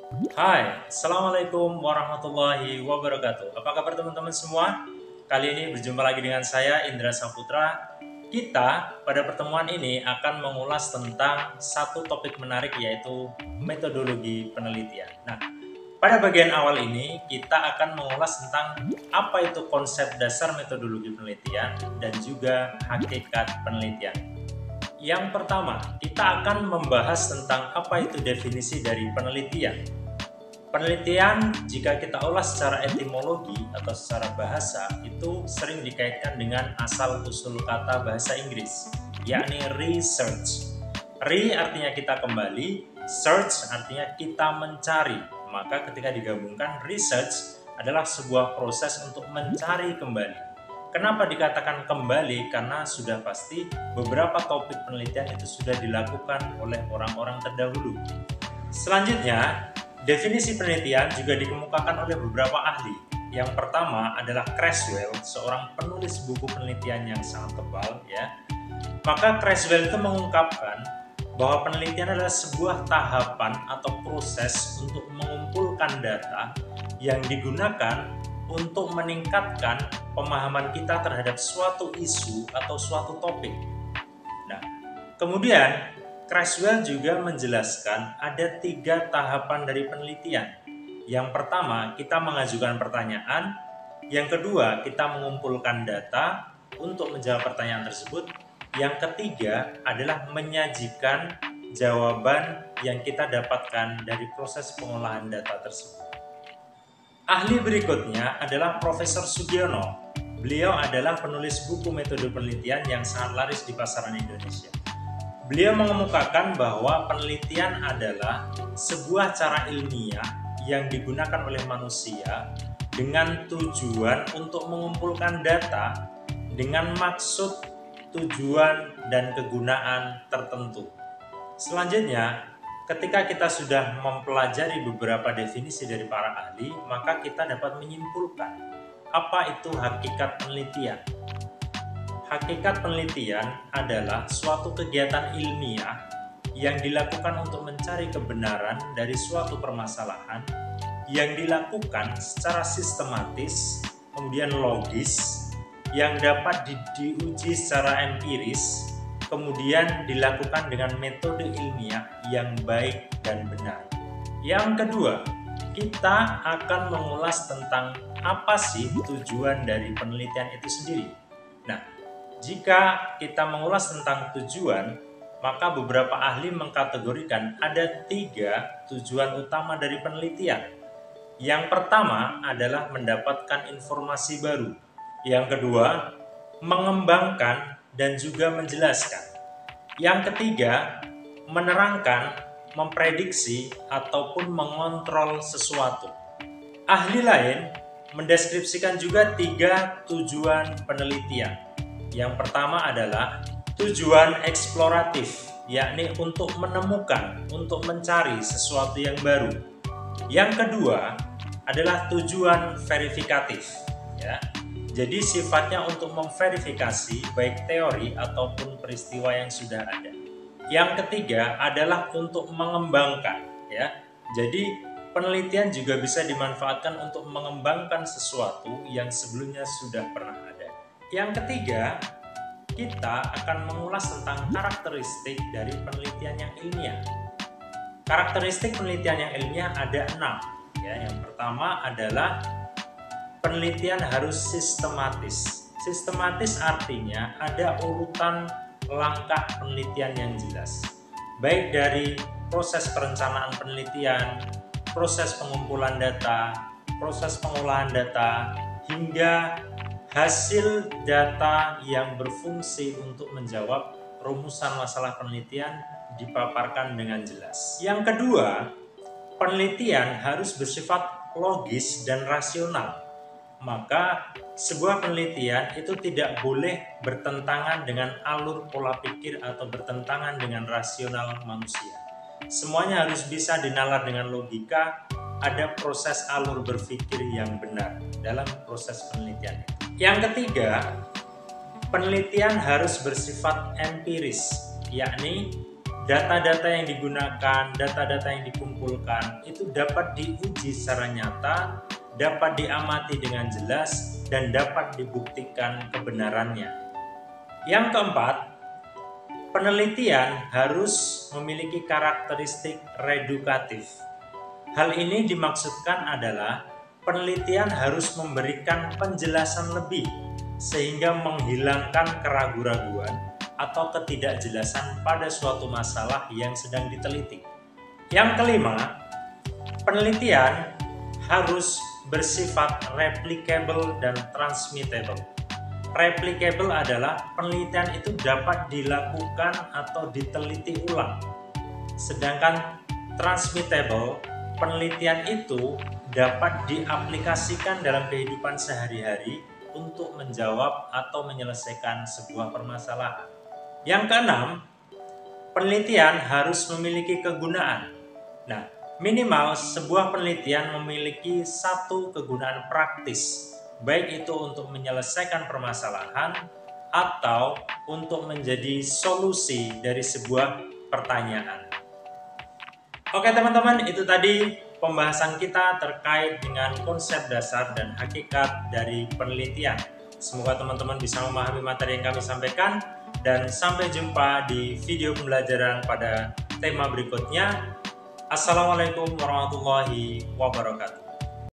Hai, Assalamualaikum warahmatullahi wabarakatuh. Apa kabar teman-teman semua? Kali ini berjumpa lagi dengan saya Indra Saputra. Kita pada pertemuan ini akan mengulas tentang satu topik menarik yaitu metodologi penelitian. Nah, pada bagian awal ini kita akan mengulas tentang apa itu konsep dasar metodologi penelitian dan juga hakikat penelitian. Yang pertama, kita akan membahas tentang apa itu definisi dari penelitian. Penelitian, jika kita ulas secara etimologi atau secara bahasa, itu sering dikaitkan dengan asal-usul kata bahasa Inggris, yakni research. Re artinya kita kembali, search artinya kita mencari. Maka ketika digabungkan, research adalah sebuah proses untuk mencari kembali. Kenapa dikatakan kembali? Karena sudah pasti beberapa topik penelitian itu sudah dilakukan oleh orang-orang terdahulu. Selanjutnya, definisi penelitian juga dikemukakan oleh beberapa ahli. Yang pertama adalah Creswell, seorang penulis buku penelitian yang sangat tebal ya. Maka Creswell itu mengungkapkan bahwa penelitian adalah sebuah tahapan atau proses untuk mengumpulkan data yang digunakan untuk meningkatkan pemahaman kita terhadap suatu isu atau suatu topik. Nah, kemudian Creswell juga menjelaskan ada 3 tahapan dari penelitian. Yang pertama, kita mengajukan pertanyaan. Yang kedua, kita mengumpulkan data untuk menjawab pertanyaan tersebut. Yang ketiga adalah menyajikan jawaban yang kita dapatkan dari proses pengolahan data tersebut. Ahli berikutnya adalah Profesor Sugiono. Beliau adalah penulis buku metode penelitian yang sangat laris di pasaran Indonesia. Beliau mengemukakan bahwa penelitian adalah sebuah cara ilmiah yang digunakan oleh manusia dengan tujuan untuk mengumpulkan data dengan maksud, tujuan, dan kegunaan tertentu. Selanjutnya, ketika kita sudah mempelajari beberapa definisi dari para ahli, maka kita dapat menyimpulkan apa itu hakikat penelitian. Hakikat penelitian adalah suatu kegiatan ilmiah yang dilakukan untuk mencari kebenaran dari suatu permasalahan yang dilakukan secara sistematis, kemudian logis, yang dapat diuji secara empiris, kemudian dilakukan dengan metode ilmiah yang baik dan benar. Yang kedua, kita akan mengulas tentang apa sih tujuan dari penelitian itu sendiri. Nah, jika kita mengulas tentang tujuan, maka beberapa ahli mengkategorikan ada 3 tujuan utama dari penelitian. Yang pertama adalah mendapatkan informasi baru. Yang kedua, mengembangkan dan juga menjelaskan. Yang ketiga, menerangkan, memprediksi, ataupun mengontrol sesuatu. Ahli lain mendeskripsikan juga 3 tujuan penelitian. Yang pertama adalah tujuan eksploratif, yakni untuk menemukan, untuk mencari sesuatu yang baru. Yang kedua adalah tujuan verifikatif, ya. Jadi sifatnya untuk memverifikasi baik teori ataupun peristiwa yang sudah ada. Yang ketiga adalah untuk mengembangkan, ya. Jadi penelitian juga bisa dimanfaatkan untuk mengembangkan sesuatu yang sebelumnya sudah pernah ada. Yang ketiga, kita akan mengulas tentang karakteristik dari penelitian yang ilmiah. Karakteristik penelitian yang ilmiah ada 6. Ya, yang pertama adalah penelitian harus sistematis. Sistematis artinya ada urutan langkah penelitian yang jelas. Baik dari proses perencanaan penelitian, proses pengumpulan data, proses pengolahan data, hingga hasil data yang berfungsi untuk menjawab rumusan masalah penelitian dipaparkan dengan jelas. Yang kedua, penelitian harus bersifat logis dan rasional. Maka sebuah penelitian itu tidak boleh bertentangan dengan alur pola pikir atau bertentangan dengan rasional manusia. Semuanya harus bisa dinalar dengan logika, ada proses alur berpikir yang benar dalam proses penelitian. Yang ketiga, penelitian harus bersifat empiris, yakni data-data yang digunakan, data-data yang dikumpulkan itu dapat diuji secara nyata, dapat diamati dengan jelas, dan dapat dibuktikan kebenarannya. Yang keempat, penelitian harus memiliki karakteristik redukatif. Hal ini dimaksudkan adalah penelitian harus memberikan penjelasan lebih sehingga menghilangkan keraguan-raguan atau ketidakjelasan pada suatu masalah yang sedang diteliti. Yang kelima, penelitian harus bersifat replicable dan transmittable. Replicable adalah penelitian itu dapat dilakukan atau diteliti ulang. Sedangkan transmittable, penelitian itu dapat diaplikasikan dalam kehidupan sehari-hari untuk menjawab atau menyelesaikan sebuah permasalahan. Yang keenam, penelitian harus memiliki kegunaan. Nah, minimal sebuah penelitian memiliki satu kegunaan praktis, baik itu untuk menyelesaikan permasalahan atau untuk menjadi solusi dari sebuah pertanyaan. Oke teman-teman, itu tadi pembahasan kita terkait dengan konsep dasar dan hakikat dari penelitian. Semoga teman-teman bisa memahami materi yang kami sampaikan, dan sampai jumpa di video pembelajaran pada tema berikutnya. Assalamualaikum warahmatullahi wabarakatuh.